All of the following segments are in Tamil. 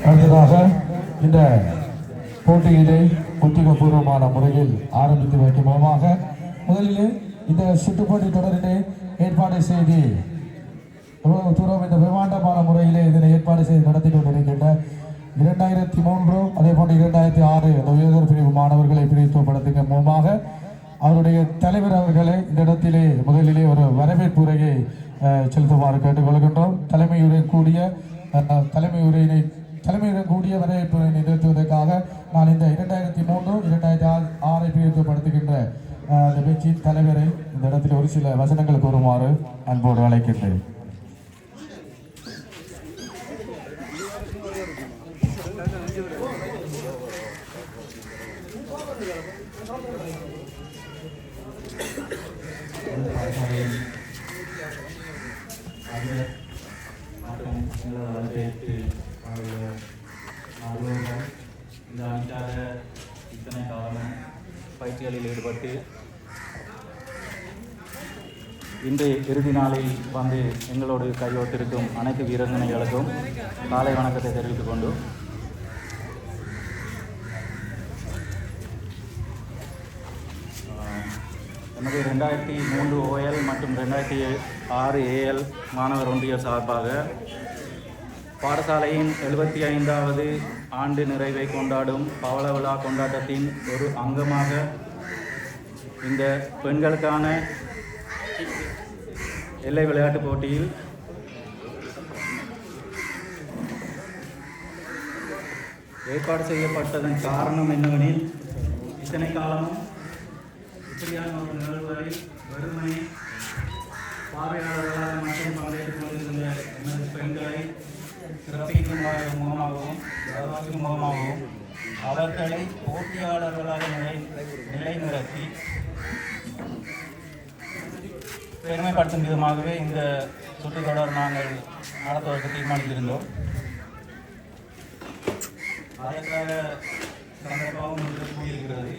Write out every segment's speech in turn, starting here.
அடுத்ததாக இந்த போட்டியிலே உத்தியோகபூர்வமான முறையில் ஆரம்பித்து வைக்கும் மூலமாக முதலிலே இந்த சுற்றுப்போட்டி தொடரிலே ஏற்பாடு செய்து எவ்வளவு தூரம் இந்த பிரம்மாண்டமான முறையிலே இதனை ஏற்பாடு செய்து நடத்தி கொண்டிருக்கின்ற 2003 அதே போன்று 2006 அந்த உயர்தர பிரிவு மாணவர்களை பிரித்துவப்படுத்தும் மூலமாக அவருடைய தலைவர் அவர்களை இந்த இடத்திலே முதலிலே ஒரு வரவேற்பு உரையை செலுத்துமாறு கேட்டுக்கொள்கின்றோம். தலைமையுடன் கூடிய வரவேற்பு உரையை நிகழ்த்துவதற்காக நான் இந்த 2003 2006 பிரித்துவப்படுத்துகின்ற அந்த பேச்சின் தலைவரை இந்த இடத்தில் ஒரு சில வசனங்கள் கூறுமாறு அன்போடு அழைக்கின்றேன். இத்தனை காலமும் பயிற்சிகளில் ஈடுபட்டு இன்று இறுதி நாளில் வந்து எங்களோடு கையோட்டிருக்கும் அனைத்து வீரர்களுக்கும் காலை வணக்கத்தை தெரிவித்துக் கொண்டு நமது 2003 OL மற்றும் 2006 AL மாணவர் ஒன்றிய சார்பாக பாடசாலையின் 75வது ஆண்டு நிறைவை கொண்டாடும் பவள விழா கொண்டாட்டத்தின் ஒரு அங்கமாக இந்த பெண்களுக்கான எல்லை விளையாட்டுப் போட்டியில் ஏற்பாடு செய்யப்பட்டதன் காரணம் என்னவெனில் இத்தனை காலமும் இப்படியான ஒரு நிகழ்வுகளில் வெறுமனே பார்வையாளர்களாக மட்டும் பங்கேற்றுக் கொண்டிருந்த எனது பெண்களை சிறப்பிக்கும் மூலமாகவும் கௌரவிக்கும் மூலமாகவும் அவர்களை போட்டியாளர்களாக நிலைநிறுத்தி பெருமைப்படுத்தும் விதமாகவே இந்த சுற்றுத்தொடர் நாங்கள் நடத்துவதற்கு தீர்மானித்திருந்தோம். அதற்காக சந்தர்ப்பமும் கூடியிருக்கிறது.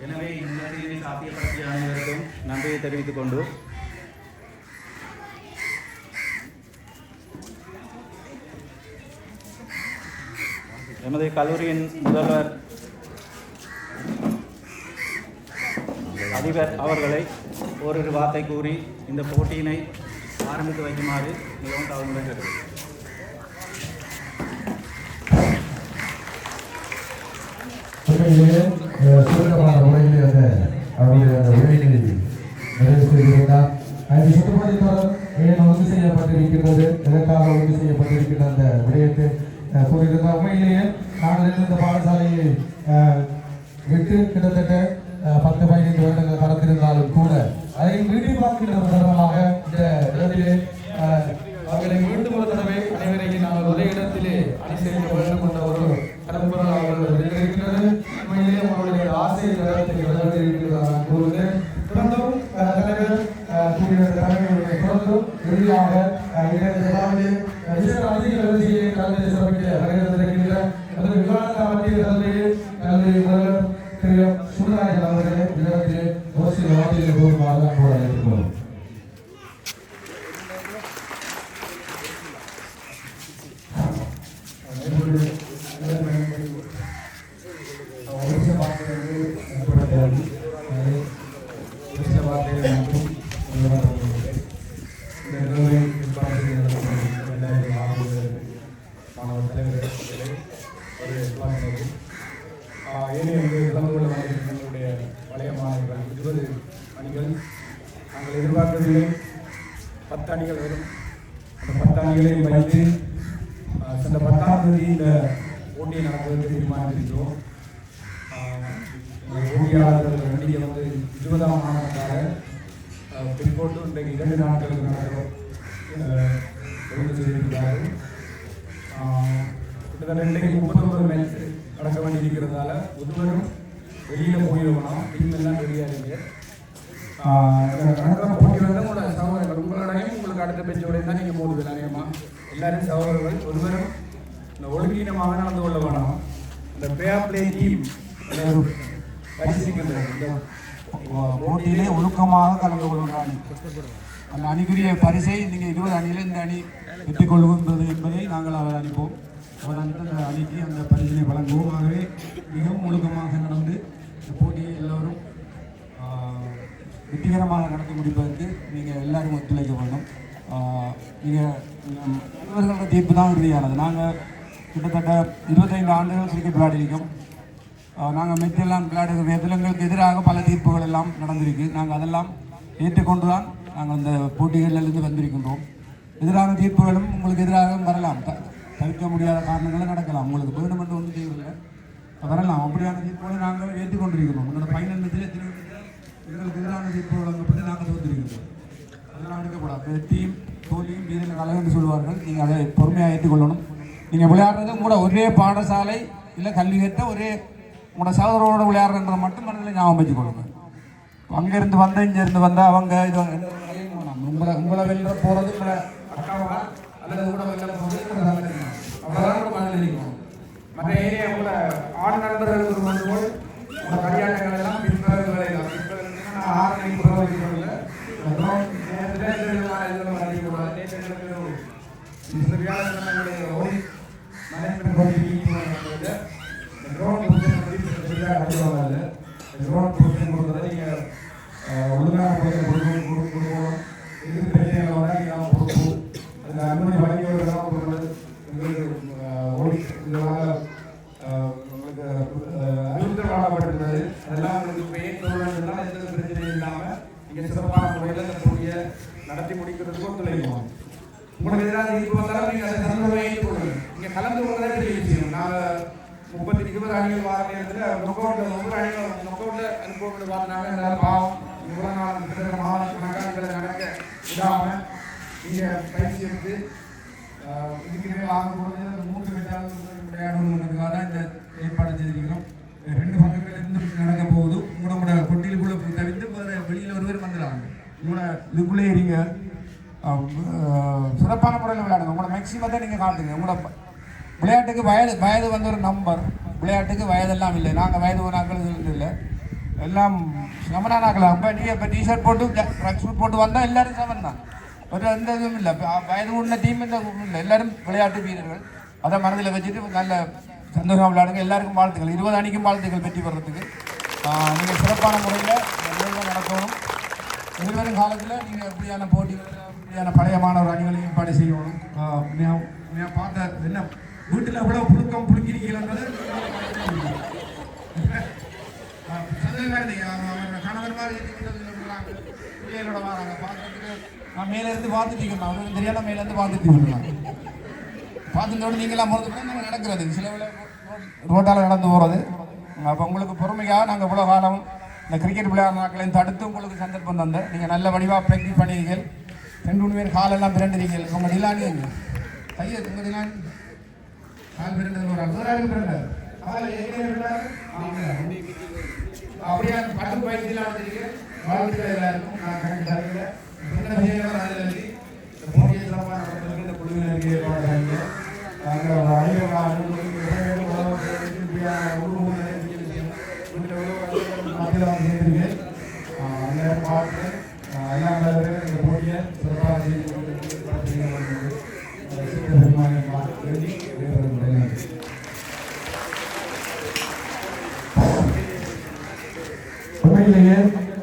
எனவே இந்த தீர்வை சாத்தியப்படுத்திய அனைவருக்கும் நன்றியை தெரிவித்துக் கொண்டு எமது கல்லூரியின் முதல்வர் அதிபர் அவர்களை ஓரிரு வார்த்தை கூறி இந்த போட்டியினை ஆரம்பித்து வைக்குமாறு மிகவும் தாழ்வுடன் கேட்டுக்கொள்கிறேன். ஒன்று செய்யப்பட்டிருக்கிறது, எதற்காக ஒன்று செய்யப்பட்டிருக்கின்ற அந்த விடயத்தை கூறியிருந்தார். உண்மையிலேயே நாங்கள் இந்த பாடசாலையை விட்டு கிட்டத்தட்ட 10-15 வருடங்கள் கடந்திருந்தாலும் கூட அதை வீடு பார்க்கின்ற தருணமாக இந்த இடத்திலே அவர்களை மீண்டும் ஒரு தடவை அனைவரையும் நாங்கள் ஒரே இடத்திலே அணி செய்ய வேண்டும் என்ற ஒரு கடம்புறம் அவர்கள் இருக்கிறது. உண்மையிலேயே அவர்களுடைய ஆசை இடத்தில் வளர்ந்திருக்கிறார் கூறுகிறேன். தொடர்ந்தும் தலைவர் கூறிய தலைவர்களுடைய தொடர்ந்தும் இறுதியாக அதிக கலந்து சிறப்பிக்க வருகின்ற அதற்கு விவாத மத்திய கல்வி முதல்வர் திரு சுந்தரராஜன் அவர்களே இடத்திலே ஒரு சில வார்த்தைகளை கூறுமாறு அன்போடு அழைத்துள்ளோம். பழைய மாணவர்கள் 20 அணிகள் நாங்கள் எதிர்பார்க்கவில்லை. 10 அணிகள் வரும். அந்த 10 அணிகளையும் வைத்து சென்ற 10ஆம் தேதி இந்த போட்டியை நடத்துவதற்கு தீர்மானித்திருக்கிறோம். போட்டியாளர்கள் வண்டியை 20ஆம் ஆண்டாக பின்போட்டு இன்றைக்கு 2 நாட்களுக்கு நடத்த ஒழுங்கு செய்திருக்கிறார்கள். கிட்டத்தட்ட இன்றைக்கு 31 மேட்ச் நடக்க வேண்டியிருக்கிறதால ஒருவரும் வெளியில் போயிடுவோம். டீம் எல்லாம் ரெடியாக இருக்கு. நடக்கிற போட்டி உங்களோட சகோதரர்கள் உங்களோடையும் உங்களுக்கு அடுத்த பெஞ்சோடையும் தான் நீங்கள் போடுது. நிறையமாக எல்லாரும் சகோதரர்கள் ஒருவரும் இந்த ஒழுங்கீனமாக நடந்து கொள்ள வேணும். இந்த பேர் பிளே டீம் பரிசீலிக்கின்றது. இந்த போட்டியிலே ஒழுக்கமாக கலந்து கொள்கிறாங்க. அந்த அணிக்குரிய பரிசை நீங்கள் 20 அணியில் இந்த அணி வெற்றி கொள்கின்றது என்பதை நாங்கள் அவர் அனுப்போம். அவர் அந்த அணிக்கு அந்த பரிசினை வழங்குவோம். ஆகவே மிகவும் ஒழுக்கமாக நடந்து இந்த போட்டியை எல்லோரும் வெற்றிகரமாக நடத்தி முடிப்பதற்கு நீங்கள் எல்லாரும் ஒத்துழைக்க வேண்டும். நீங்கள் இவர்களோட தீர்ப்பு தான் உறுதியானது. நாங்கள் கிட்டத்தட்ட 25 ஆண்டுகள் கிரிக்கெட் விளையாடிருக்கோம். நாங்கள் மெச்செல்லாம் விளையாடுகிற நேரத்தில் எங்களுக்கு எதிராக பல தீர்ப்புகள் எல்லாம் நடந்திருக்கு. நாங்கள் அதெல்லாம் ஏற்றுக்கொண்டு தான் நாங்கள் அந்த போட்டிகளிலிருந்து வந்திருக்கின்றோம். எதிரான தீர்ப்புகளும் உங்களுக்கு எதிராக வரலாம், தவிர்க்க முடியாத காரணங்களும் நடக்கலாம். உங்களுக்கு வேணுமென்று ஒன்றும் செய்யவில்லை, வரலாம். அப்படியான தீர்ப்புகளை நாங்கள் ஏற்றுக்கொண்டிருக்கிறோம். உங்களோட ஃபைனல் மேட்சில் எங்களுக்கு எதிரான தீர்ப்பு வழங்கப்பட்டு நாங்கள் தோன்றிருக்கிறோம். அதெல்லாம் எடுக்கக்கூடாது. வெற்றியும் தோல்வியும் வீரர்கள் கலந்து சொல்வார்கள். நீங்கள் அதை பொறுமையாக ஏற்றுக்கொள்ளணும். நீங்கள் விளையாடுறது கூட ஒரே பாடசாலை இல்லை கல்வி கற்ற ஒரே உங்களோட சகோதரோட விளையாடுறன்ற மட்டும் மனதில் ஞாபகம் வச்சு கொடுங்க. அங்கேருந்து வந்தால் இங்கேருந்து வந்தால் அவங்க இது உங்களை வெளில போகிறது உங்களை அக்காவா அல்லது கூட வெளில போகிறது அவ்வளோதான் மனதில் இருக்கணும். மற்ற ஏரியா உங்களை ஆண் நண்பர்களுக்கு வந்து போய் உங்களோட கல்யாணங்கள் எல்லாம் பின்பற்ற விளையாடலாம். இப்போ 6 மணிக்கு பிரபலிக்கல நடத்தி முடிக்கிறதுக்கு ஒத்துழைப்போம். உங்களுக்கு எதிராக தீர்ப்பு வந்தாலும் நீங்கள் அதை சந்தோஷமாக ஏற்றுக்கொள்ளுங்க. நீங்கள் கலந்து கொள்வதே பெரிய விஷயம். நாங்கள் 30-20 அணிகள் வார நேரத்தில் நொக்கவுட்டில் ஒவ்வொரு அணிகளும் நொக்கவுட்டில் அனுபவங்கள் பார்த்தாங்க. எல்லாரும் பாவம் இவ்வளோ நாள் கிட்டத்தட்ட மாதக்கணக்காக நடக்க விடாமல் நீங்கள் பயிற்சி எடுத்து இதுக்குமே வாங்க போகிறது 3 விளையாடுவதற்காக தான் இந்த ஏற்பாடு செய்திருக்கிறோம். 2 பக்கங்கள் இருந்து நடக்க போகுது. உங்களோட கொட்டிலுக்குள்ளே தவிர்த்து வெளியில் ஒருவர் வந்துடுறாங்க. உங்களோட இதுக்குள்ளே இருங்க, சிறப்பான முறையில் விளையாடுங்க. உங்களோட மேக்சிமத்தை நீங்கள் காட்டுங்க. உங்களோட விளையாட்டுக்கு வயது வந்து ஒரு நம்பர். விளையாட்டுக்கு வயதெல்லாம் இல்லை. நாங்கள் வயது நாட்கள் இல்லை, எல்லாம் சமனானாக்கலாம். இப்போ டிஷர்ட் போட்டு ட்ரக் சூட் போட்டு வந்தால் எல்லோரும் சமன் தான். ஒரு எந்த இதுவும் இல்லை. வயது உள்ள டீம் இல்லை, எல்லோரும் விளையாட்டு வீரர்கள். அதை மனதில் வச்சுட்டு நல்ல சந்தோஷமாக விளையாடுங்க. எல்லாருக்கும் வாழ்த்துக்கள். 20 அணிக்கும் வாழ்த்துக்கள் வெற்றி பெறத்துக்கு. நீங்கள் சிறப்பான முறையில் நடக்கணும். எதிர்வரும் காலத்தில் நீங்கள் எப்படியான போட்டிகள் எப்படியான பழைய மாணவர் அணிகளையும் ஏற்பாடு செய்யணும். பார்த்த என்ன வீட்டில் எவ்வளோ புழுக்கம் புழுங்கிருக்கீங்கன்றது கணவர் மாதிரி பிள்ளைகளோட வராங்க பார்க்கறதுக்கு. நான் மேலேருந்து பார்த்துட்டு அவங்களுக்கு தெரியாத மேலேருந்து பார்த்துட்டு விடுறாங்க. பார்த்துட்டோடு நீங்களாம் போகிறது நாங்கள் நடக்கிறது சில ரோட்டால் நடந்து போகிறது. அப்போ உங்களுக்கு பொறுமையாக நாங்கள் இவ்வளோ காலம் இந்த கிரிக்கெட் விளையாடுற நாட்களையும் தடுத்து உங்களுக்கு சந்தர்ப்பம் தந்தேன். நீங்கள் நல்ல வடிவாக ப்ராக்டிஸ் பண்ணுவீர்கள். 2-3 பேர் காலெல்லாம் பிறண்டுறீங்க. உங்கள் டிலானி எங்க கையை உங்கள் டிலானி கால் பிறண்டது பிறண்டார் அப்படியே பட்டு பயிற்சியெல்லாம் வந்துருக்கு. வாழ்த்துக்கள் எல்லாருக்கும். நான் கணக்கு இந்த போட்டியை சிறப்பான இந்த குழுவினருக்கு ஏற்பாடுறாங்க. நாங்கள் பார்த்து எல்லாம் இந்த போட்டியை சிறப்பாக உண்மையிலேயே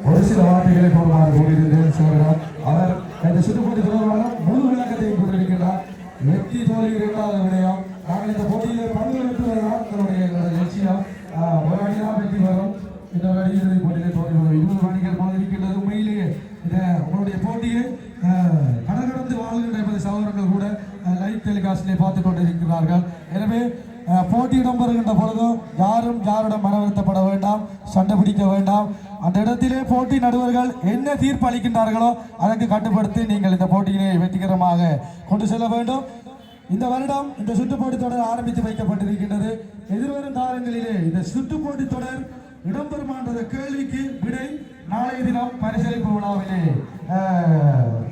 ஒரு சில வார்த்தைகளை போடுவார் கூறியிருந்தேன் சிவராம். அவர் இந்த சுற்றுப்போட்டி தொடர்பான முழு விளக்கத்தையும் கொண்டிருக்கிறார். வெற்றி தோல்வி இரண்டாவது விடயம். நாங்கள் இந்த போட்டியில் பங்கெடுத்துவதுதான் எங்களுடைய லட்சியம். ஒரு அணிதான் வெற்றி வரும். இந்த இறுதி போட்டியிலே தோல்வி வரும். 20 அணிகள் போதிருக்கின்றது. உண்மையிலேயே இதை உங்களுடைய போட்டியை கடற்கடந்து வாழ்கின்ற என்பதை சகோதரர்கள் கூட லைவ் டெலிகாஸ்டிலே பார்த்து கொண்டிருக்கிறார்கள். எனவே போட்டி இடம்பெறுகின்ற பொழுதும் யாரும் யாரிடம் மனவருத்தப்பட வேண்டாம், சண்டை பிடிக்க வேண்டாம். அந்த இடத்திலே போட்டி நடுவர்கள் என்ன தீர்ப்பு அளிக்கின்றார்களோ அதற்கு கட்டுப்படுத்தி நீங்கள் இந்த போட்டியினை வெற்றிகரமாக கொண்டு செல்ல வேண்டும். இந்த வருடம் இந்த சுற்றுப்போட்டி தொடர் ஆரம்பித்து வைக்கப்பட்டிருக்கின்றது. எதிர்வரும் காலங்களிலே இந்த சுற்றுப்போட்டி தொடர் இடம்பெறுமான்ற கேள்விக்கு விடை நாளைய தினம் பரிசளிப்பு விழாவிலே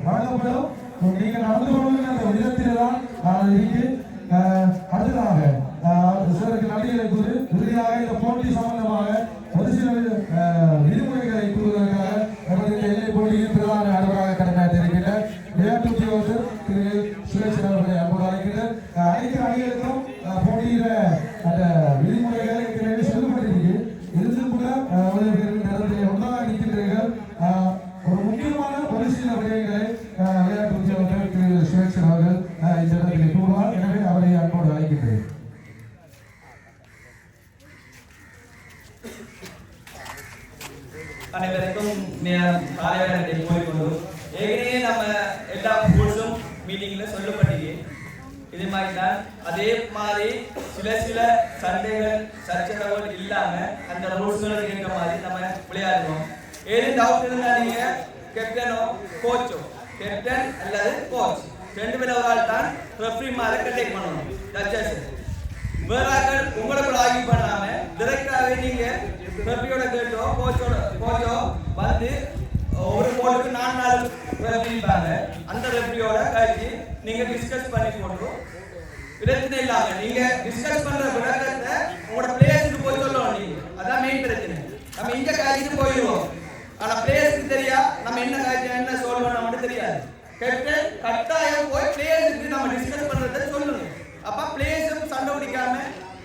வழங்கப்படும். நீங்கள் நடந்து கொள்கின்ற அந்த விதத்திலே தான் இருக்கு. அடுத்ததாக சிலருக்கு நன்றிகளை கூறி இறுதியாக இந்த போட்டி சம்பந்தமாக ஒரு சில விதிமுறைகளை கூறுவதற்காக நமது எல்லை போட்டியின் பிரதான நடுவராக கடமையாற்றிருக்கின்ற விளையாட்டு உத்தியோகத்தர் திரு சுரேஷ் அவர்களை அன்போடு அழைக்கின்ற அனைத்து அணிகளுக்கும் விடயங்களை விளையாட்டு உத்தியோகத்தர் திரு சுரேஷன் அவர்கள் இந்த இடத்திலே கூறுவார். எனவே அவரை அன்போடு அழைக்கின்றேன். அனைவருக்கும் காலை வணக்கத்தை கூறிக்கொண்டு ஏற்கனவே நம்ம எல்லா ரூல்ஸும் மீட்டிங்கில் சொல்லப்பட்டீங்க. இதே மாதிரி தான் அதே மாதிரி சில சண்டைகள் சர்ச்சைகள் இல்லாமல் அந்த ரூல்ஸ்களுக்கு ஏற்ற மாதிரி நம்ம விளையாடுவோம். ஏது டவுட் இருந்தால் நீங்கள் கேப்டனோ கோச்சோ கேப்டன் அல்லது கோச் ரெண்டு பேரும் ஒரு ஆள் தான் ரெஃப்ரி மாதிரி கண்டெக்ட் பண்ணணும். ஜட்ஜஸ் வேறாக்கள் உங்களுக்குள்ள ஆகி பண்ணாம டைரக்டாவே நீங்க ரெஃப்ரியோட கேட்டோ கோச்சோ வந்து ஒரு போலுக்கு 4 ரெஃப்ரி இருப்பாங்க. அந்த ரெஃப்ரியோட கழிச்சு நீங்க டிஸ்கஸ் பண்ணி போட்டு பிரச்சனை இல்லாம நீங்க டிஸ்கஸ் பண்ற விளக்கத்தை உங்களோட பிளேயர்ஸுக்கு போய் சொல்லணும். நீங்க அதான் மெயின் பிரச்சனை. நம்ம இங்க காய்ச்சிட்டு போயிடுவோம், ஆனா பிளேயர்ஸுக்கு தெரியா நம்ம என்ன காய்ச்சி என்ன சொல்லணும் மட்டும் தெரியாது. கேப்டன் கட்டாயம் போய் பிளேயர்ஸுக்கு நம்ம டிஸ்கஸ் பண்றதை சொல்லணும். அப்ப பிளேயர்ஸும் சண்டை பிடிக்காம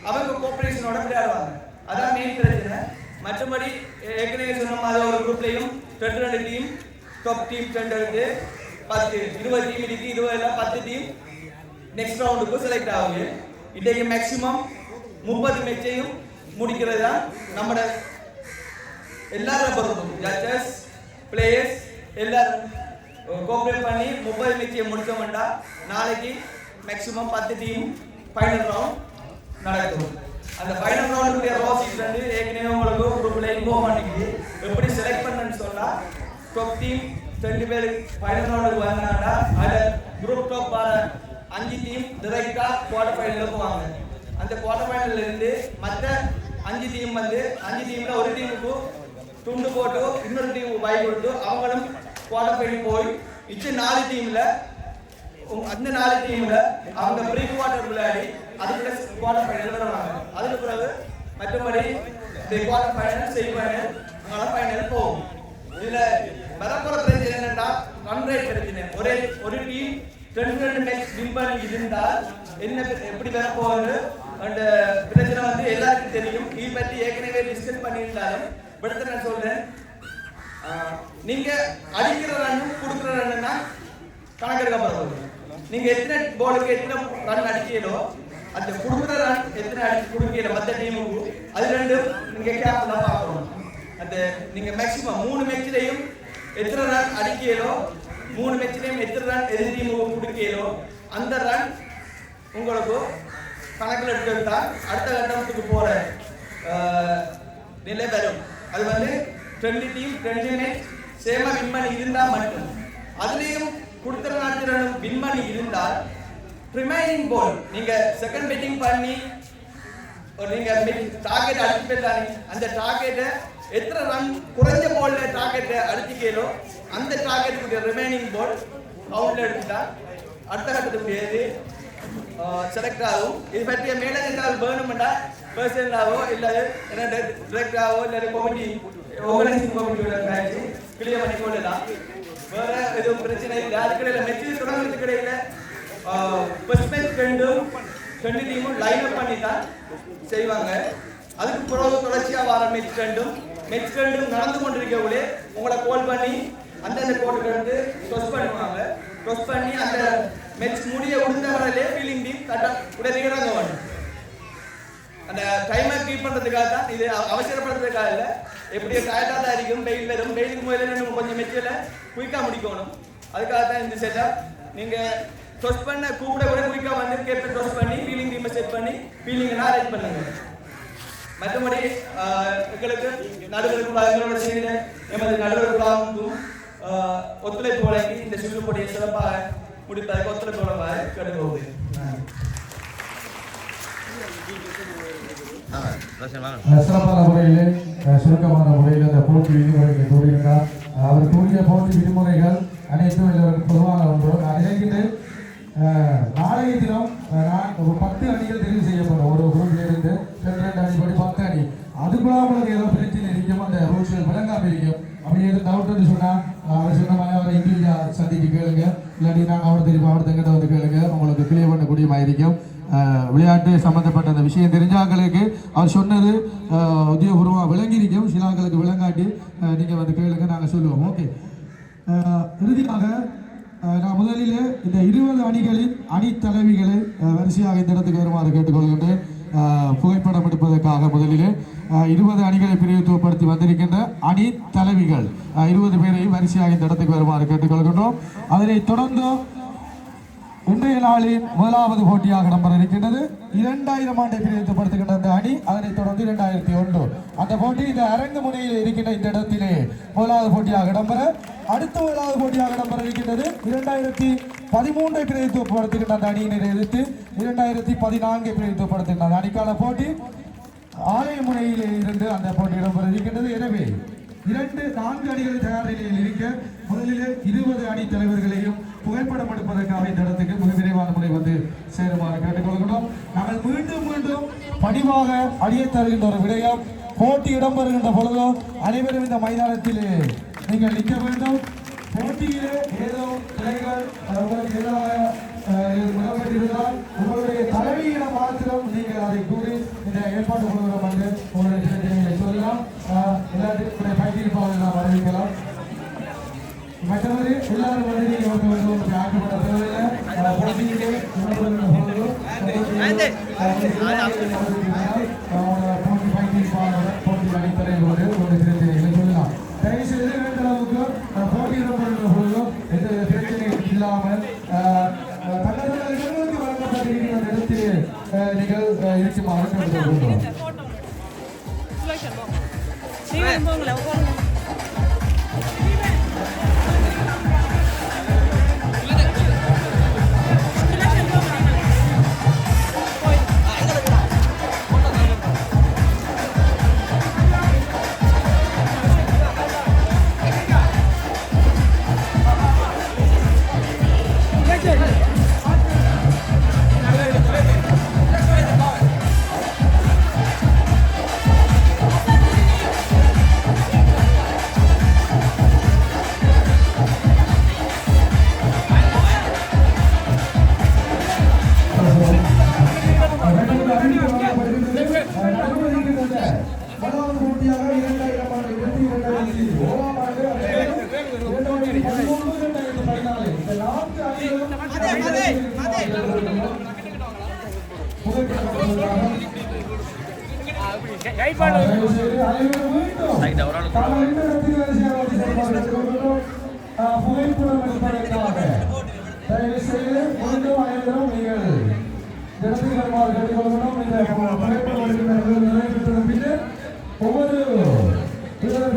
அவங்க கோஆபரேஷனோட விளையாடுவாங்க. அதான் மெயின் பிரச்சனை. மற்றபடி ஏற்கனவே சொன்ன மாதிரி ஒரு குரூப்லையும் 2 டீம் டாப் டீம் 2 இருக்கு, 10 20 டீம் இருக்கு. 20ல 10 டீம் நெக்ஸ்ட் ரவுண்டுக்கு செலக்ட் ஆகுது. இன்றைக்கு மேக்ஸிமம் 30 மேட்சையும் முடிக்கிறது தான் நம்மட எல்லாரும் பொறுப்பும். ஜட்ஜஸ் பிளேயர்ஸ் எல்லாரும் கோஆபரேட் பண்ணி 30 மேட்சையும் முடிச்சோம்னா நாளைக்கு மேக்ஸிமம் 10 டீம் ஃபைனல் ரவுண்ட் நடக்கும். அந்த ஃபைனல் ரவுண்டுடைய ரோசிட் வந்து ஏற்கனவே உங்களுக்கு குரூப்ல இன்ஃபார்ம் பண்ணிக்கு எப்படி செலக்ட் பண்ணணும்னு சொன்னா டாப் டீம் 2 பேர் ஃபைனல் ரவுண்டுக்கு வந்தாங்கன்னா அதுல குரூப் டாப் வர 5 டீம் டைரக்டா குவார்டர் ஃபைனலுக்கு போவாங்க. அந்த குவார்டர் ஃபைனல்ல இருந்து மற்ற 5 டீம் வந்து 5 டீம்ல ஒரு டீமுக்கு துண்டு போட்டு இன்னொரு டீமுக்கு வாய் கொடுத்து அவங்களும் குவார்டர் ஃபைனல் போய் மிச்ச 4 டீம்ல அந்த 4 டீம்ல அவங்க ப்ரீ குவார்டர் விளையாடி அதுக்கு குவார்டர் ஃபைனல் வருவாங்க. அதுக்கு பிறகு மற்றபடி இந்த quarter final semi final final போகும். இதுல வரப்போற பிரச்சனை என்னன்னா ரன் ரேட் பிரச்சனை. ஒரு டீம் 2 மேட்ச் வின் பண்ணி இருந்தால் என்ன எப்படி வரப்போகுது அந்த பிரச்சனை வந்து எல்லாருக்கும் தெரியும். இது பற்றி ஏற்கனவே டிஸ்கஸ் பண்ணியிருந்தாலும் பட் நான் சொல்றேன், நீங்க அடிக்கிற ரன்னும் கொடுக்குற ரன்னுன்னா கணக்கெடுக்கப்படுறது. நீங்க எத்தனை பாலுக்கு எத்தனை ரன் அடிக்கீங்களோ அந்த கொடுக்குற ரன் எத்தனை அடிச்சு கொடுக்கீங்களோ மற்ற டீமுக்கு அது ரெண்டும் நீங்க கேப்ல பார்க்கணும். அந்த நீங்க மேக்ஸிமம் 3 மேட்ச்லயும் எத்தனை ரன் அடிக்கீங்களோ 3 மேட்ச்லயும் எத்தனை ரன் எதிர் டீமுக்கு கொடுக்கீங்களோ அந்த ரன் உங்களுக்கு கணக்கில் எடுத்துக்கிட்டா அடுத்த கட்டத்துக்கு போற நிலை வரும். அது வந்து 2 டீம் 2 மேட்ச் சேமா வின் பண்ணி இருந்தா மட்டும், அதுலயும் கொடுத்துற நாட்களும் வின் பண்ணி இருந்தால் ரிமைனிங் பால் நீங்க செகண்ட் பேட்டிங் பண்ணி நீங்க டார்கெட் அடிச்சு போயிட்டாங்க. அந்த டார்கெட்டை எத்தனை ரன் குறைஞ்ச பால்ல டார்கெட்டை அடிச்சுக்கோ அந்த டார்கெட்டுடைய ரிமைனிங் பால் அவுட்ல எடுத்துட்டா அடுத்த கட்டத்துக்குரியது செலக்ட் ஆகும். இது பற்றிய மேலதிகாரிகள் வேணும்னா பர்சனலாவோ இல்லை டிரெக்டாவோ இல்லை கமிட்டி ஆர்கனைசிங் கமிட்டியோட பேச்சு கிளியர் பண்ணி கொள்ளலாம். வேற எதுவும் பிரச்சனை இல்லை. அதுக்கிடையில் மெச்சூர் தொடங்குறதுக்கு இடையில ஃபர்ஸ்ட் மேட்ச் 2 டீமும் லைன் அப் பண்ணி தான் செய்வாங்க. அதுக்கு பிறகு தொடர்ச்சியாக வர மேட்ச் 2 நடந்து கொண்டிருக்கவுலே உங்களை கால் பண்ணி அந்தந்த கோர்ட்டுக்கு வந்து டொஸ் பண்ணுவாங்க. டொஸ் பண்ணி அந்த மேட்ச் முடிய உடுந்தவரையிலே ஃபீலிங் டீம் உடனே இறங்க வேண்டும். அந்த டைமை கீப் பண்ணுறதுக்காக தான், இது அவசரப்படுறதுக்காக இல்லை. எப்படி டயர்டாக தான் இருக்கும், வெயில் வரும். வெயிலுக்கு முதல்ல நம்ம கொஞ்சம் மெச்சில் குயிக்காக முடிக்கணும். அதுக்காக தான் இந்த செட்டப். நீங்கள் டொஸ் பண்ண கூட குயிக்காக வந்து கேப்டன் டொஸ் பண்ணி ஃபீலிங் டீமை செட் பண்ணி ஃபீலிங்னா அரேஞ்ச் பண்ணுங்க. மற்றபடி எங்களுக்கு நடுவர்களுக்கு எங்களோட சேர்ந்து எமது நடுவர்களுக்கும் ஒத்துழைப்பு வழங்கி இந்த சுற்று போட்டியை சிறப்பாக முடிப்பதற்கு ஒத்துழைப்பு வழங்க கேட்டுக்கொள்கிறேன். சிறப்பான முறையில் சுருக்கமான முறையில் அந்த போட்டி விதிமுறைகளை கூறியிருந்தார். அவர் கூறிய போட்டி விதிமுறைகள் அனைத்தும் எல்லோருக்கும் பொதுவான ஒன்று. நான் நினைக்கிறேன் நாளைய தினம் நான் ஒரு 10 அணிகள் தெரிவு செய்யப்படும். ஒரு குரூப்ல இருந்து 2 அணிப்படி 10 அணி. அதுக்குள்ள உங்களுக்கு ஏதோ பிரச்சனை இருக்கும், அந்த ரூல்ஸ் விளங்காம இருக்கும். அப்படி எதுவும் டவுட்னு சொன்னால் அவர் சொன்ன மாதிரி அவரை இண்டிவிஜுவலாக சந்திக்க கேளுங்க. இல்லாட்டி நாங்கள் அவர் தெரியும் அவர் தங்கிட்ட வந்து கேளுங்க. உங்களுக்கு கிளியர் பண்ணக்கூடிய மாதிரி இருக்கும். விளையாட்டு சம்மந்தப்பட்ட அந்த விஷயம் தெரிஞ்சாங்களுக்கு அவர் சொன்னது உத்தியோகபூர்வமாக விளங்கியிருக்கும். சிலாக்களுக்கு விளங்காட்டி நீங்கள் வந்து கேளுங்க, நாங்கள் சொல்லுவோம். ஓகே, இறுதியாக நான் முதலில் இந்த 20 அணிகளின் அணித்தலைவிகளை வரிசையாக இந்த இடத்துக்கு வருமாறு கேட்டுக்கொள்கின்றேன். புகைப்படம் எடுப்பதற்காக முதலிலே 20 அணிகளை பிரிவுத்துவப்படுத்தி வந்திருக்கின்ற அணி தலைவிகள் 20 பேரை வரிசையாக இந்த இடத்துக்கு வருமாறு கேட்டுக்கொள்கின்றோம். அதனைத் தொடர்ந்து இன்றைய நாளின் முதலாவது போட்டியாக நம்பர் இருக்கின்றது 2000 ஆண்டை பிரிவுத்துவப்படுத்துகின்ற அந்த அணி. அதனைத் தொடர்ந்து 2001 அந்த போட்டி இந்த அரங்கு முனையில் இருக்கின்ற இந்த இடத்திலே முதலாவது போட்டியாக நம்பர அடுத்த முதலாவது போட்டியாக நம்பர் இருக்கின்றது 2013 பிரிவுத்துவப்படுத்துகின்ற அந்த அணியினரை எதிர்த்து 2014 பிரிவுத்துவப்படுத்துகின்ற அந்த அணிக்கான போட்டி ஆலய முனையில் இருந்து அந்த போட்டி இடம்பெற இருக்கின்றது. எனவே 4 அணிகள் தயார் நிலையில் இருக்க முதலில் 20 அணி தலைவர்களையும் புகைப்படம் எடுப்பதற்காக இந்த இடத்துக்கு மிக விரைவான முறை வந்து சேருமாறு கேட்டுக்கொள்கிறோம். நாங்கள் மீண்டும் பணிவாக அணியை தருகின்ற ஒரு விடயம், போட்டி இடம்பெறுகின்ற பொழுதோ அனைவரும் இந்த மைதானத்திலே நீங்கள் நிற்க வேண்டும். போட்டியிலே ஏதோ பிள்ளைகள் உங்களுக்கு இடம்பெற்றிருந்தால் உங்களுடைய தலைமையில மாத்திரம் நீங்கள் அதை கூறி இந்த ஏற்பாடு குழுவிடம் வந்து உங்களுடைய பிரச்சனைகளை சொல்லலாம். எல்லாத்துக்கும் பயிற்சிப்பாளர்கள் நாம் அறிவிக்கலாம். மற்றவர்கள் எல்லாரும் வந்து நீங்கள் வந்து ஆக்கப்பட தேவையில்லை. போட்டியிலே போட்டி பயிற்சிப்பாளர் போட்டி அடிப்படையோடு உங்களுடைய பிரச்சனைகளை சொல்லலாம். தயவு செய்து வேண்ட அளவுக்கு போட்டியிடப்படுகின்ற பொழுதும் எந்த பிரச்சனையும் இல்லாமல் தங்களுக்கு வழங்கப்பட்டிருக்கிற இடத்திலே நீங்கள் இருக்குமாறு கேட்டுக்கொள்கிறோம்.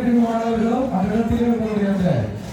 ஒவ்வொரு மாணவர்களும் அந்த இடத்திலே புகைப்படம்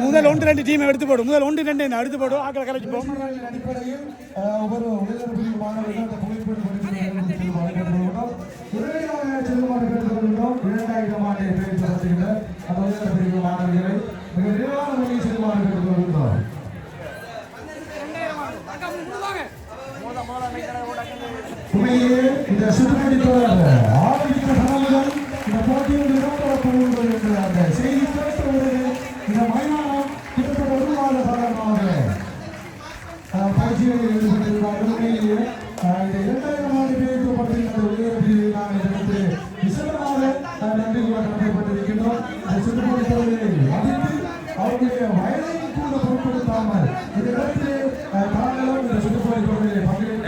முதல் 1-2 டீம் எடுத்து போடும். முதல் 1-2 எடுத்து போடும். ஆக்களை கலைச்சு போகும். அடிப்படையில் ஒவ்வொரு உலக மாணவர்கள் அந்த புகைப்படம் மாணவர்களை மிக விரைவான முறையில் செல்லுமாறு கேட்டுக்கொள்கிறோம். உண்மையிலே இந்த சுற்றுப்படி தொடர் ஆரம்பிக்கிற சமயம் இந்த போட்டியில் இடம்பெறப்படுவது என்ற அந்த செய்தி கேட்டவுடனே இந்த மைதானம் கிட்டத்தட்ட ஒரு மாத காலமாக பயிற்சிகளில் ஈடுபட்டிருந்தார்கள். உண்மையிலேயே இந்த 2000 ஆண்டு பிரிவுபட்டிருக்கின்ற உயர் பிரிவில் நாங்கள் இதற்கு விசேடமாக நன்றி கூட கடமைப்பட்டிருக்கின்றோம். இந்த சுற்றுப்படி தொடரை மதித்து அவருடைய வயதை கூட பொருட்படுத்தாமல் இந்த இடத்திலே தாங்களும் இந்த சுற்றுப்படி தொடரிலே பங்கேற்று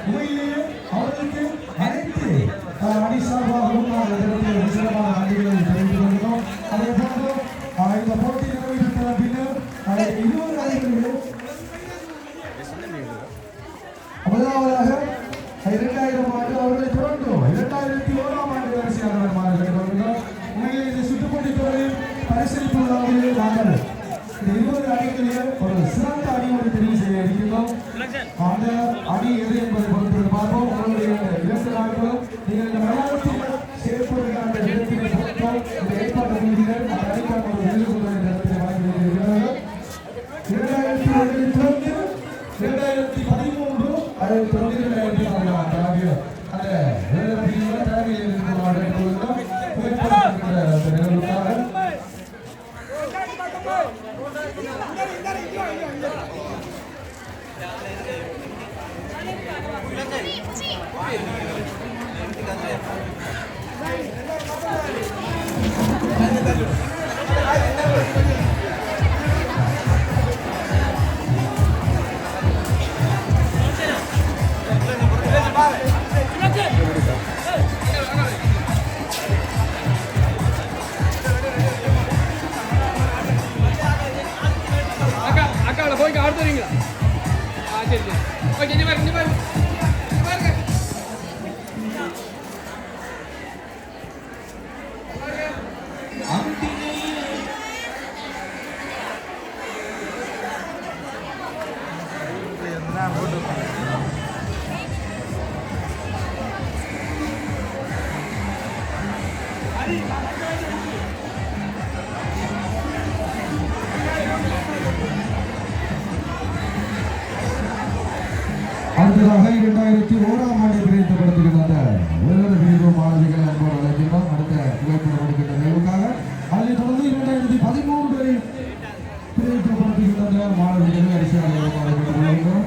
உண்மையிலேயே அவர்களுக்கு அனைத்து அணி பரிசீலிப்பதாக நாங்கள் இந்த 20 அணிகளிலே ஒரு சிறந்த அணி ஒன்று தெரிவு செய்ய இருக்கின்றோம். அந்த அணி எது என்பதை பொறுத்து பார்ப்போம். உங்களுடைய 2 நாட்களும் நீங்கள் இந்த விளையாட்டில் சேர்ப்பதற்கான அந்த இடத்தினை பொறுத்தோம். இந்த ஏற்பாட்டு குழுவினர் அந்த அணிக்கான ஒரு விருது கொண்ட இடத்தினை வழங்கியிருக்கிறார்கள். 2002 2013 அதை தொடர்ந்து 2014 ஆகிய அந்த வேலையில் தலைமையில் இருக்கிற நிகழ்வுக்காக போய் அடுத்து வரீங்களா? சரி சரி ஓகே. இங்கே பாருங்க அடுத்ததாக 2001ஆம் ஆண்டு பிரித்தப்படுத்துகின்ற உலக வீர மாணவிகள் அன்போடு அழைக்கின்றோம். அடுத்த புகைப்படம் எடுக்கின்ற நிகழ்வுக்காக அதைத் தொடர்ந்து 2013 பிரித்தப்படுத்துகின்ற மாணவிகளை அரிசியாக கொள்கிறோம்.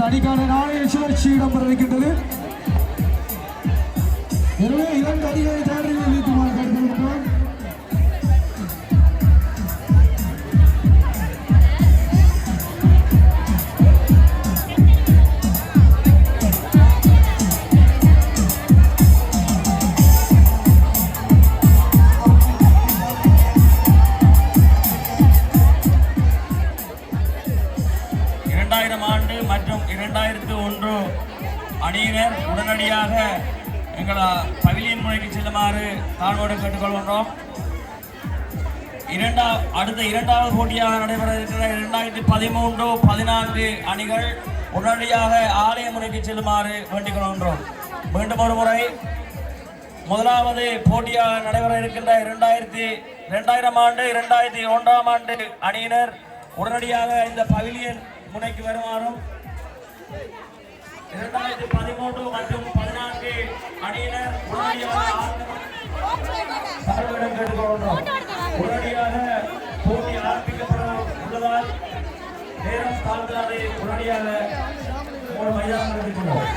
அணிக்கான நாணய சுழற்சி இடம்பெற இருக்கின்றது. எனவே 2 அணிகளை தயாரில் நிறுத்துமாறு கேட்டுக்கொள்கிறோம். மற்றும் 2001 அணியினர் உடனடியாக எங்கள் பவிலியன் முனைக்கு செல்லுமாறு தாழ்வோடு கேட்டுக்கொள்கின்றோம். அடுத்த 2வது போட்டியாக நடைபெற இருக்கிற 2013-14 அணிகள் உடனடியாக ஆலய முனைக்கு செல்லுமாறு வேண்டிக் கொள்கின்றோம். மீண்டும் ஒரு முறை முதலாவது போட்டியாக நடைபெற இருக்கின்ற 2000 ஆண்டு 2001ஆம் ஆண்டு அணியினர் உடனடியாக இந்த பவிலியன் முனைக்கு வருமாறும் 2013 மற்றும் 14 அணியினர் உடனடியாக கேட்டுக்கொள்கிறோம். உடனடியாக போட்டி ஆரம்பிக்கப்பட உள்ளதால் நேரம் தாழ்ந்தாலே உடனடியாக ஒரு மைதானம் எடுத்துக்கொள்வோம்.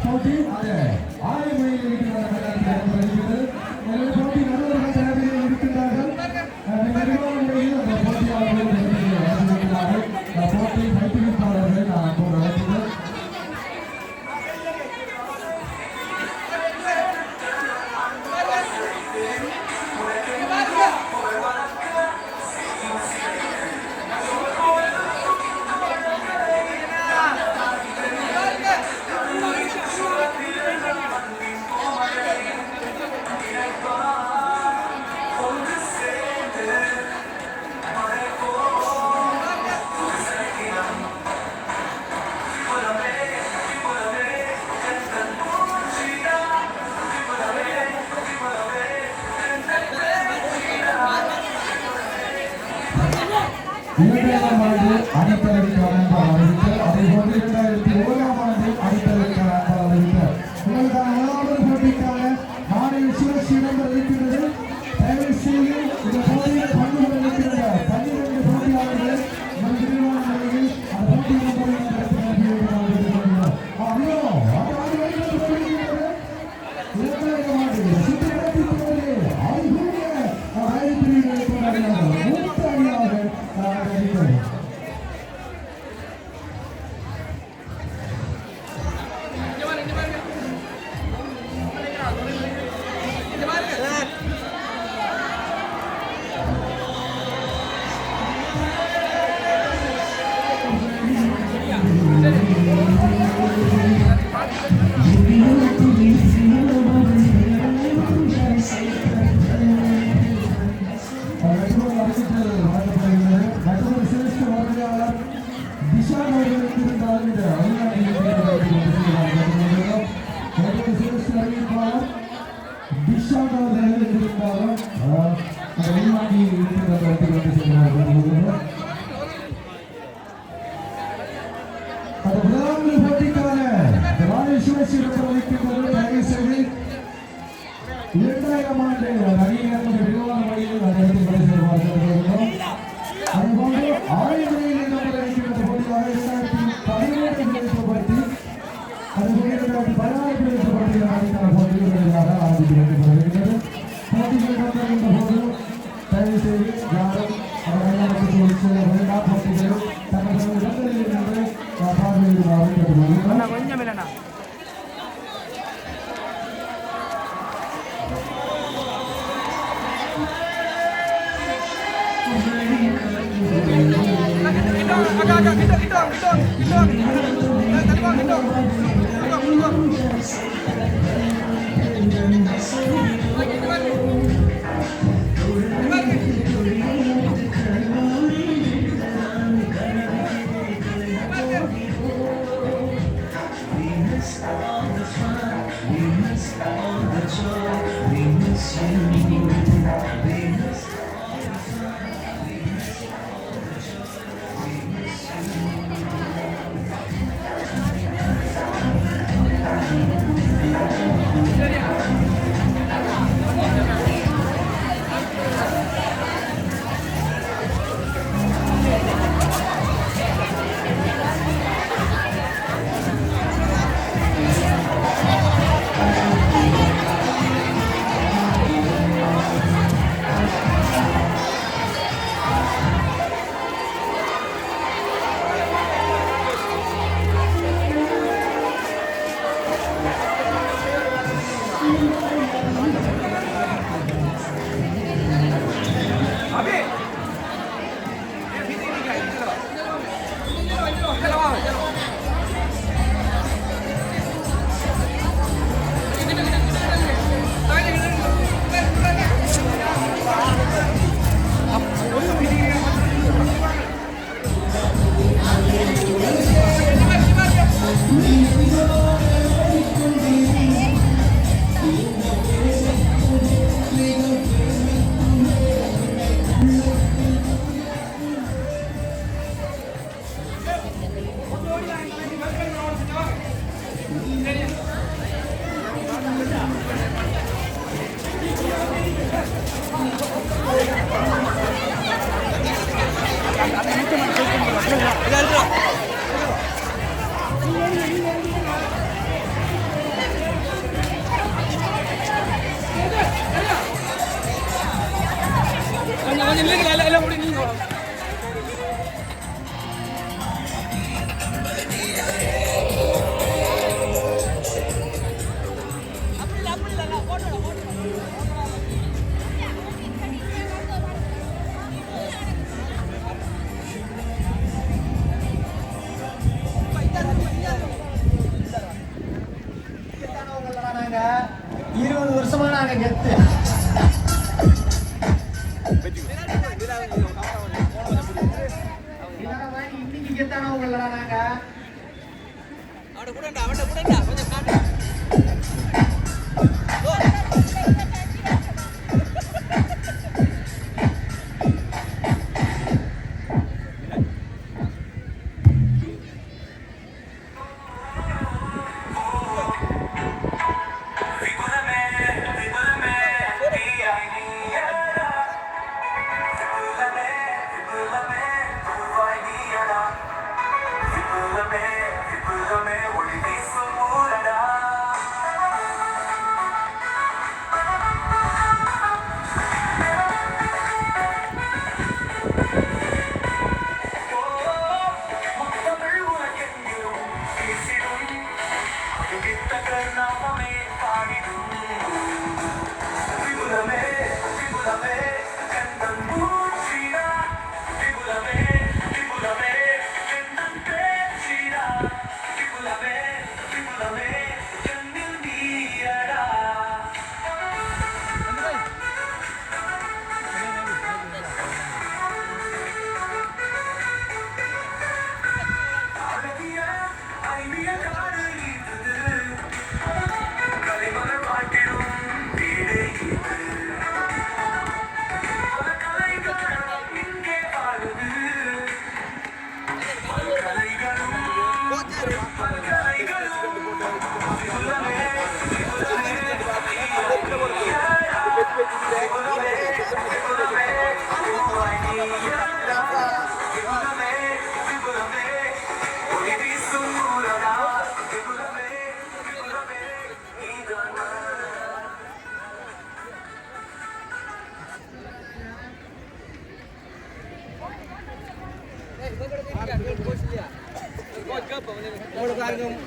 போட்டி அது ஆலை முறையில் இருக்கிற 2000ஆம் ஆண்டு அணித்தலைவருக்கான அறிவித்தார். அதே போன்று 2001ஆம் ஆண்டு அணித்தலைவருக்கான அறிவித்தார். உங்களுக்கான முதலாவது போட்டிக்கான நாணய சுழற்சி இடம்பெற இருக்கின்றது. தயவு செய்து இந்த போட்டியில் பங்கு கொள்ள இருக்கின்ற 12 போட்டியாளர்கள் விரிவான முறையில் அந்த போட்டியில்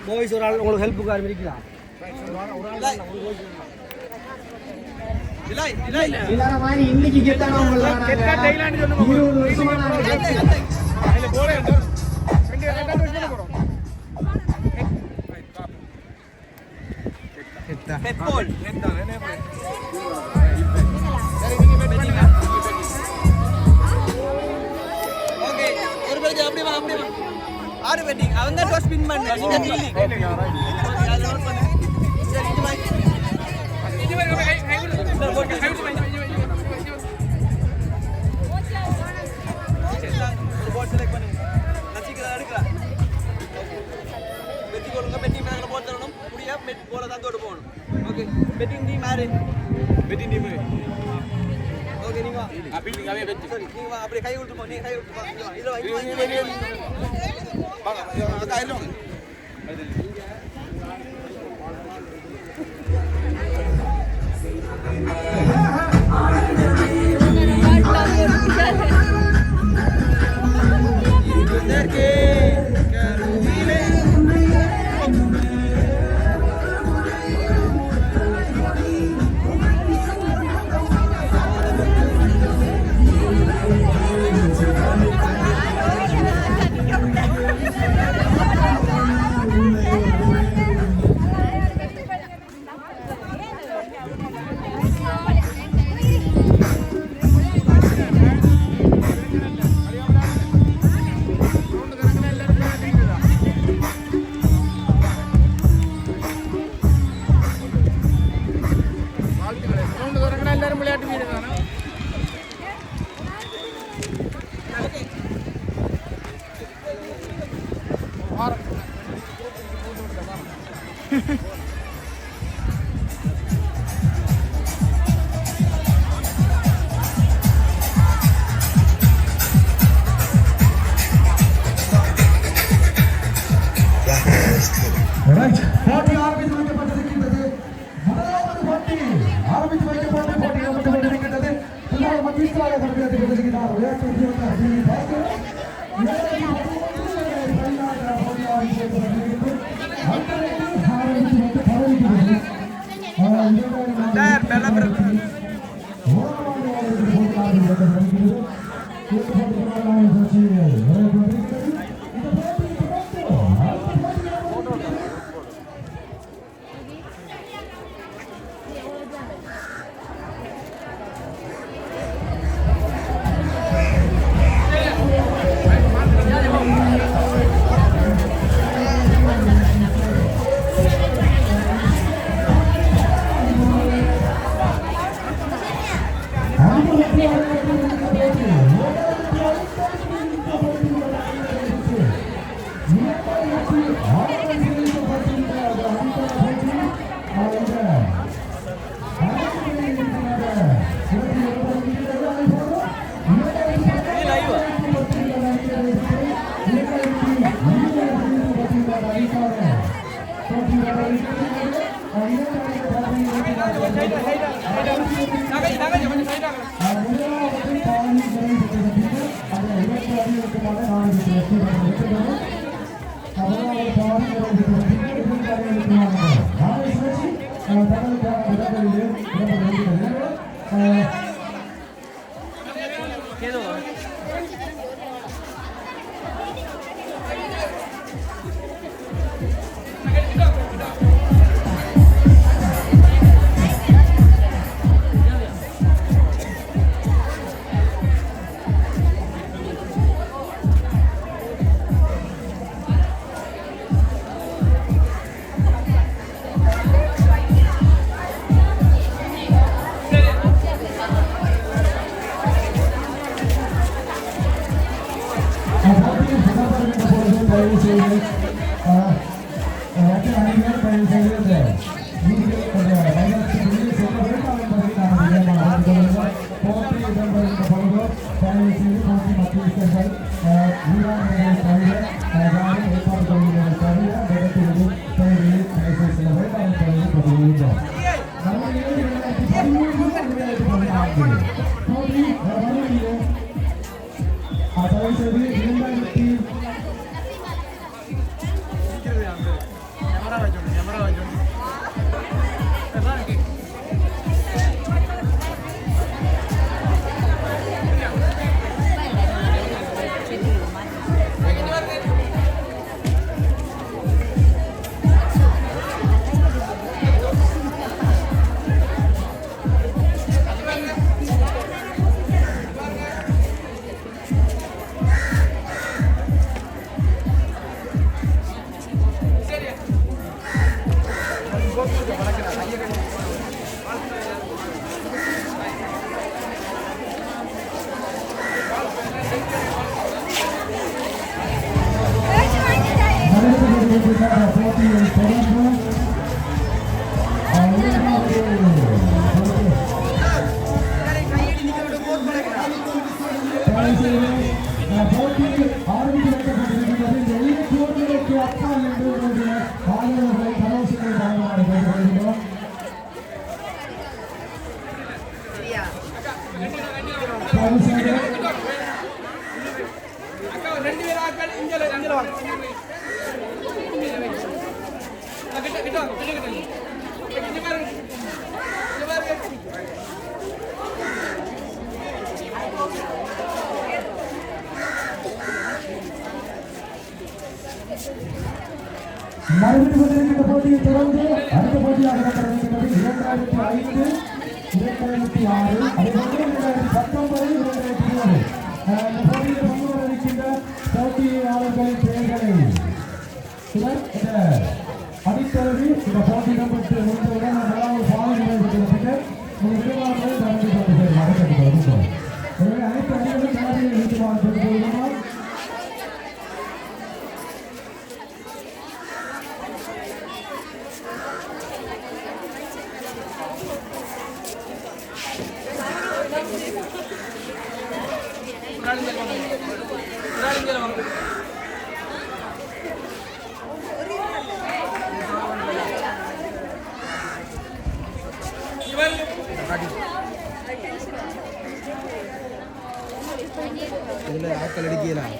பாய்ஸ் ஒரு ஆள் உங்களுக்கு ஹெல்ப்புக்கு யாரும் இருக்கிறா இல்லாத மாதிரி இன்னைக்கு கெட்டான உங்களுக்கு 20 வருஷமா அவன் தான் டோஸ் பின் பண்ண பெட்டிங் டீம் யாரு பெட்டிங் டீம் ஓகே நீங்க வா பெட்டிங் அவே வெச்சு சரி நீங்க வா அப்படியே கை கொடுத்து போ நீ கை கொடுத்து வா இதுல வாங்க கையில Right. போட்டி ஆரம்பித்து வைக்கப்பட்டிருக்கின்றது. முதலாவது போட்டி ஆரம்பித்து வைக்கப்பட்டு போட்டி ஆரம்பிக்கப்பட்டிருக்கின்றது. முதலாவது மத்தியஸ்தராக தரப்பில் கொண்டிருக்கிறார். விளையாட்டு வீரர் டி. பாஸ்கர். போட்டி ஆரம்பித்து வைக்கப்பட்டிருக்கின்றது. Thank you. போட்டியை தொடர்ந்து போட்டி ஆரம்பிக்கப்பட்டிருக்கிறது. இந்த எல்லைக்கு அப்பால் என்று ஆளுநர்களை கலோசனை வழங்குகிறோம். நடைபெற்று கொண்டிருக்கின்ற போட்டியை தொடர்ந்து அடுத்த போட்டியாக நடைபெறுகிறது. 2005, 2006, அதேபோன்று 2019, 2020 இந்த போட்டியில் பங்கு பெற இருக்கின்ற போட்டியாளர்களின் பெயர்களை இந்த அடித்தளவில் இந்த போட்டி இடம்பெற்று முடிந்தவுடன் முதலாவது பாதை நடைபெற்ற பின்னர் விரைவாக நடந்து கொண்டு நடத்தப்பட்டு எனவே அனைத்து அணிகளும் நேரடியில் இழுத்துமாறு கேட்டுக்கொள்கிறோம். இதில் ஆட்கள் அடிக்கலாம்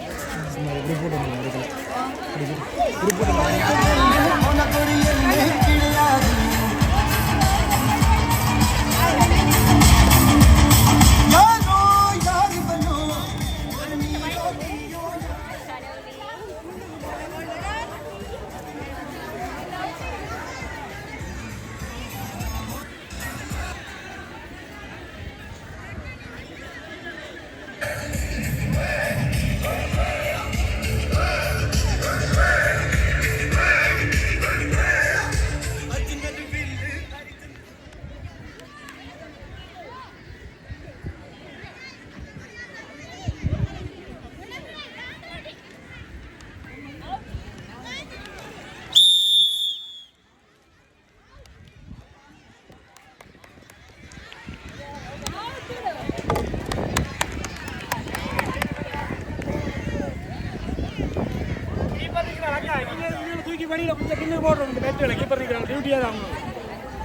குரூப் தூக்கி பண்ணியில் கொஞ்சம் பின்னு போடுறோம். இந்த பேட்டில் கீப்பர் இருக்கிறாங்க, டியூட்டியாக தான்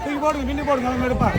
தூக்கி போடுங்க, பின்னு போடுங்க, அவங்க எடுப்பாங்க.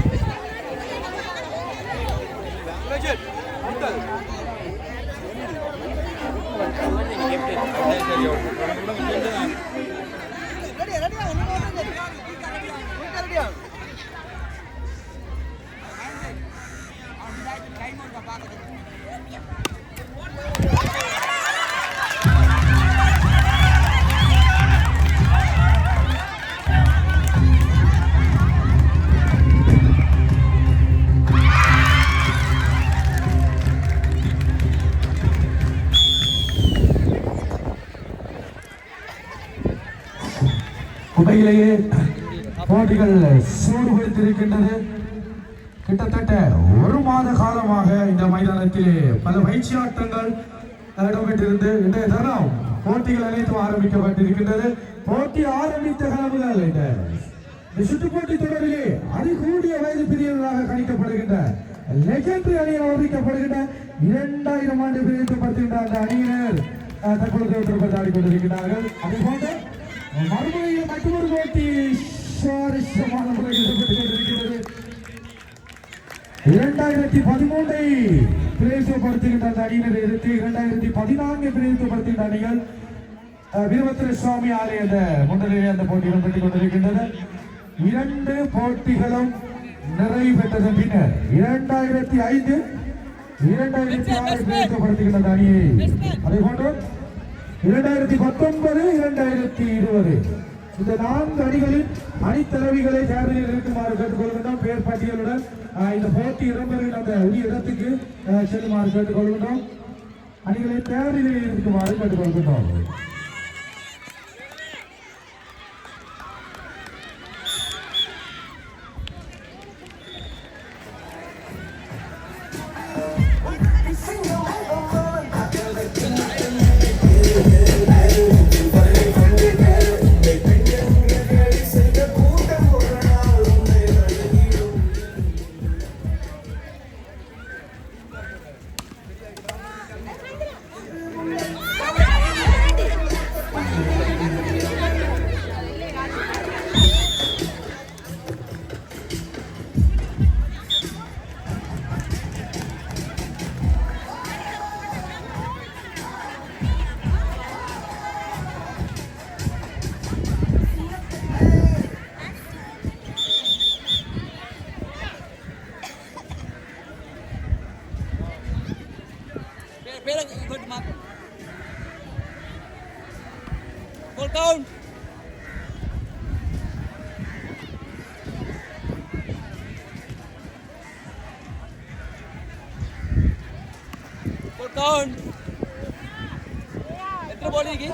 உண்மையிலேயே போட்டிகள் சூடுபடுத்தியிருக்கின்றது. கிட்டத்தட்ட ஒரு மாத காலமாக இந்த மைதானத்திலே பல பயிற்சியாட்டங்கள் இடம்பெற்றிருந்து இன்றைய தினம் போட்டிகள் அனைத்தும் ஆரம்பிக்கப்பட்டிருக்கின்றது. போட்டி ஆரம்பித்த காலமுதல் இந்த சுற்று போட்டி தொடரிலே அதிகூடிய வயது பிரிவுகளாக கணிக்கப்படுகின்ற லெஜெண்டரி அணியில் அறிவிக்கப்படுகின்ற 2000 ஆண்டு பிரிவுபடுத்துகின்ற அந்த அணியினர் தற்பொழுது ஆடிக்கொண்டிருக்கிறார்கள். அதேபோன்று மறுமுறையில் மற்றொரு போட்டி சுவாரஸ்யமான முறையில் இடம்பெற்றுக் கொண்டிருக்கிறது. 2013 பிரேசப்படுத்துகின்ற அந்த அணியினரை எதிர்த்து 2014 பிரேசப்படுத்துகின்ற அணிகள் வீரபத்ர சுவாமி ஆலய முன்னிலையில் அந்த போட்டி இடம்பெற்றுக் கொண்டிருக்கின்றன. 2 போட்டிகளும் நிறைவு பெற்றதன் பின்னர் 2005, 2006 பிரேசப்படுத்துகின்ற அந்த அணியை அதேபோன்று 2019, 2020 இந்த 4 அணிகளின் அணித்தலைவிகளை தேர்தலில் இருக்குமாறு கேட்டுக்கொள்கின்றோம். பேர் பட்டியலுடன் இந்த போட்டி இடம்பெறுகிற அந்த உரிய இடத்துக்கு செல்லுமாறு கேட்டுக்கொள்கின்றோம். அணிகளை தேர்தலில் இருக்குமாறு கேட்டுக்கொள்கின்றோம். count. Ball count. എത്ര ബോൾ ഇരിക്കും?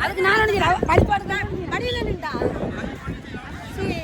அதுக்கு நான் நினைக்கிறேன் படிப்பாடு படியில் நின்றா சரி